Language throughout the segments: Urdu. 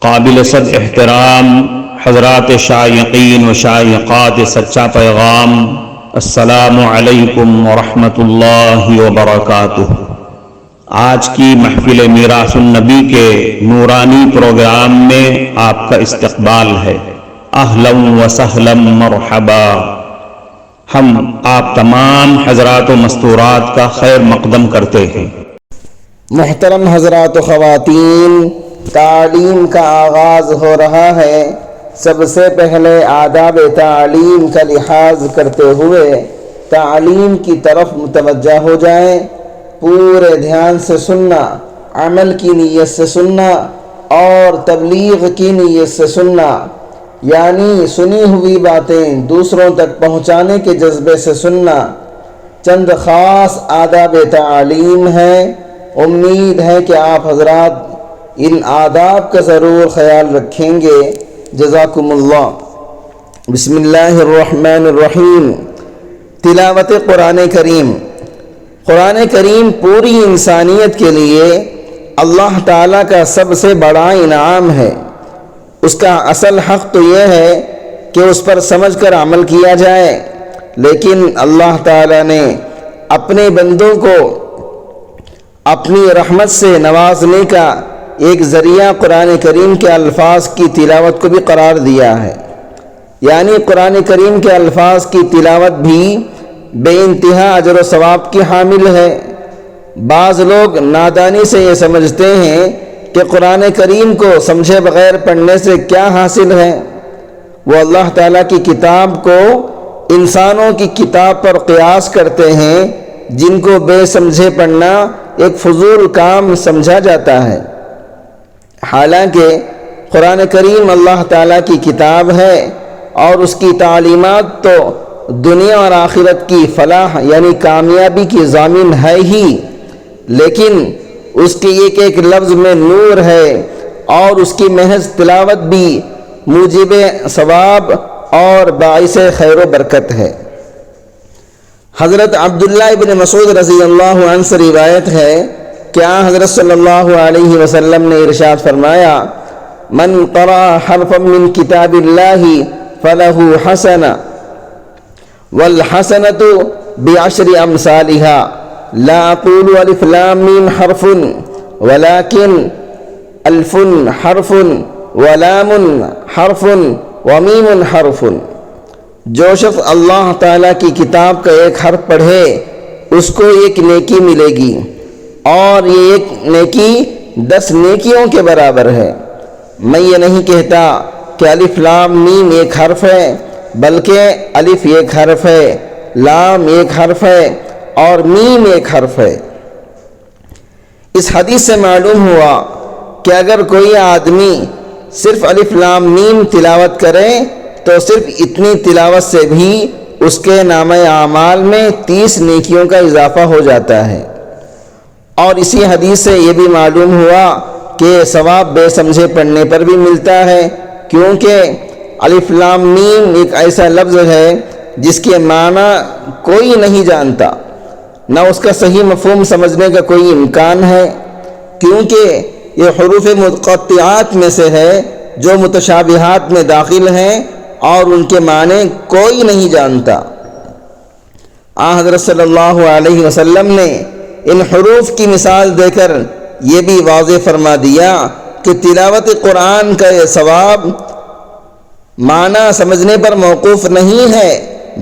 قابل صد احترام حضرات شائقین و شائقات سچا پیغام، السلام علیکم ورحمۃ اللہ وبرکاتہ۔ آج کی محفل میراث النبی کے نورانی پروگرام میں آپ کا استقبال ہے۔ اہلا و سہلا مرحبا۔ ہم آپ تمام حضرات و مستورات کا خیر مقدم کرتے ہیں۔ محترم حضرات و خواتین، تعلیم کا آغاز ہو رہا ہے۔ سب سے پہلے آداب تعلیم کا لحاظ کرتے ہوئے تعلیم کی طرف متوجہ ہو جائیں۔ پورے دھیان سے سننا، عمل کی نیت سے سننا اور تبلیغ کی نیت سے سننا، یعنی سنی ہوئی باتیں دوسروں تک پہنچانے کے جذبے سے سننا۔ چند خاص آداب تعلیم ہیں، امید ہے کہ آپ حضرات ان آداب کا ضرور خیال رکھیں گے۔ جزاکم اللہ۔ بسم اللہ الرحمن الرحیم۔ تلاوت قرآن کریم۔ قرآن کریم پوری انسانیت کے لیے اللہ تعالیٰ کا سب سے بڑا انعام ہے۔ اس کا اصل حق تو یہ ہے کہ اس پر سمجھ کر عمل کیا جائے، لیکن اللہ تعالیٰ نے اپنے بندوں کو اپنی رحمت سے نوازنے کا ایک ذریعہ قرآن کریم کے الفاظ کی تلاوت کو بھی قرار دیا ہے، یعنی قرآن کریم کے الفاظ کی تلاوت بھی بے انتہا اجر و ثواب کی حامل ہے۔ بعض لوگ نادانی سے یہ سمجھتے ہیں کہ قرآن کریم کو سمجھے بغیر پڑھنے سے کیا حاصل ہے۔ وہ اللہ تعالیٰ کی کتاب کو انسانوں کی کتاب پر قیاس کرتے ہیں، جن کو بے سمجھے پڑھنا ایک فضول کام سمجھا جاتا ہے۔ حالانکہ قرآن کریم اللہ تعالیٰ کی کتاب ہے اور اس کی تعلیمات تو دنیا اور آخرت کی فلاح یعنی کامیابی کی ضامن ہے ہی، لیکن اس کے ایک ایک لفظ میں نور ہے اور اس کی محض تلاوت بھی موجب ثواب اور باعث خیر و برکت ہے۔ حضرت عبداللہ ابن مسعود رضی اللہ عنہ سے روایت ہے کہ حضرت صلی اللہ علیہ وسلم نے ارشاد فرمایا، من قرأ حرفا من کتاب اللہ فلہ حسنہ والحسنۃ بعشر امثالها لا اقول الف لام میم حرف ولكن الف حرف ولام حرف ومیم حرف۔ جو شخص اللہ تعالیٰ کی کتاب کا ایک حرف پڑھے اس کو ایک نیکی ملے گی، اور یہ ایک نیکی 10 نیکیوں کے برابر ہے۔ میں یہ نہیں کہتا کہ الف لام میم ایک حرف ہے، بلکہ الف ایک حرف ہے، لام ایک حرف ہے اور میم ایک حرف ہے۔ اس حدیث سے معلوم ہوا کہ اگر کوئی آدمی صرف الف لام میم تلاوت کرے تو صرف اتنی تلاوت سے بھی اس کے نامہ اعمال میں 30 نیکیوں کا اضافہ ہو جاتا ہے۔ اور اسی حدیث سے یہ بھی معلوم ہوا کہ ثواب بے سمجھے پڑھنے پر بھی ملتا ہے، کیونکہ الف لام میم ایک ایسا لفظ ہے جس کے معنی کوئی نہیں جانتا، نہ اس کا صحیح مفہوم سمجھنے کا کوئی امکان ہے، کیونکہ یہ حروف مقطعات میں سے ہے جو متشابہات میں داخل ہیں اور ان کے معنی کوئی نہیں جانتا۔ حضرت صلی اللہ علیہ وسلم نے ان حروف کی مثال دے کر یہ بھی واضح فرما دیا کہ تلاوت قرآن کا یہ ثواب معنی سمجھنے پر موقوف نہیں ہے،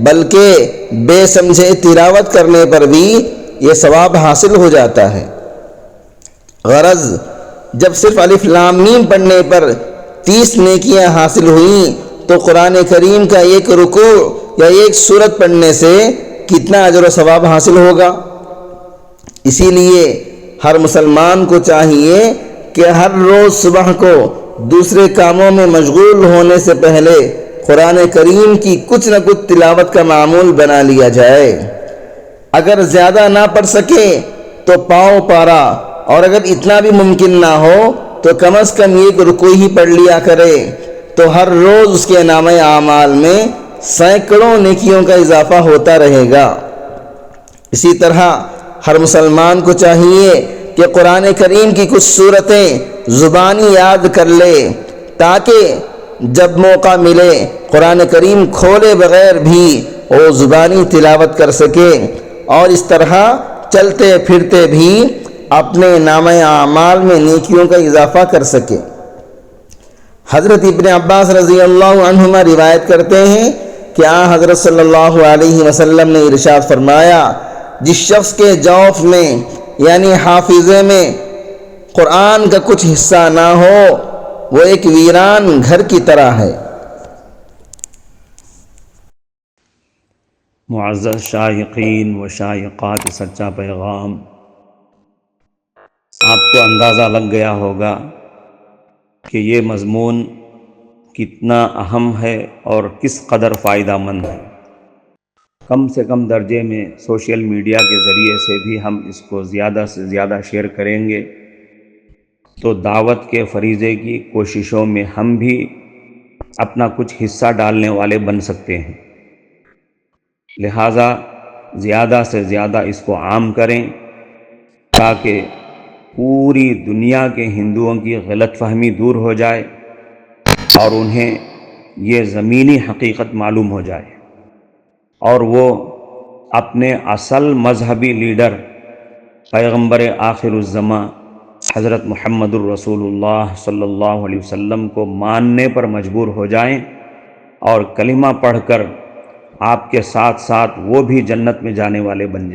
بلکہ بے سمجھے تلاوت کرنے پر بھی یہ ثواب حاصل ہو جاتا ہے۔ غرض جب صرف الف لام میم پڑھنے پر 30 نیکیاں حاصل ہوئیں تو قرآن کریم کا ایک رکوع یا ایک سورت پڑھنے سے کتنا اجر و ثواب حاصل ہوگا۔ اسی لیے ہر مسلمان کو چاہیے کہ ہر روز صبح کو دوسرے کاموں میں مشغول ہونے سے پہلے قرآن کریم کی کچھ نہ کچھ تلاوت کا معمول بنا لیا جائے۔ اگر زیادہ نہ پڑھ سکے تو پاؤں پارا، اور اگر اتنا بھی ممکن نہ ہو تو کم از کم ایک رکوع ہی پڑھ لیا کرے، تو ہر روز اس کے نامہ اعمال میں سینکڑوں نیکیوں کا اضافہ ہوتا رہے گا۔ اسی طرح ہر مسلمان کو چاہیے کہ قرآن کریم کی کچھ سورتیں زبانی یاد کر لے تاکہ جب موقع ملے قرآن کریم کھولے بغیر بھی وہ زبانی تلاوت کر سکے، اور اس طرح چلتے پھرتے بھی اپنے نامہ اعمال میں نیکیوں کا اضافہ کر سکے۔ حضرت ابن عباس رضی اللہ عنہما روایت کرتے ہیں کہ حضرت صلی اللہ علیہ وسلم نے ارشاد فرمایا، جس شخص کے جوف میں یعنی حافظے میں قرآن کا کچھ حصہ نہ ہو وہ ایک ویران گھر کی طرح ہے۔ معزز شائقین و شائقات سچا پیغام، آپ کو اندازہ لگ گیا ہوگا کہ یہ مضمون کتنا اہم ہے اور کس قدر فائدہ مند ہے۔ کم سے کم درجے میں سوشل میڈیا کے ذریعے سے بھی ہم اس کو زیادہ سے زیادہ شیئر کریں گے تو دعوت کے فریضے کی کوششوں میں ہم بھی اپنا کچھ حصہ ڈالنے والے بن سکتے ہیں۔ لہٰذا زیادہ سے زیادہ اس کو عام کریں تاکہ پوری دنیا کے ہندوؤں کی غلط فہمی دور ہو جائے اور انہیں یہ زمینی حقیقت معلوم ہو جائے، اور وہ اپنے اصل مذہبی لیڈر پیغمبر آخر الزماں حضرت محمد الرسول اللہ صلی اللہ علیہ وسلم کو ماننے پر مجبور ہو جائیں، اور کلمہ پڑھ کر آپ کے ساتھ ساتھ وہ بھی جنت میں جانے والے بن جائیں۔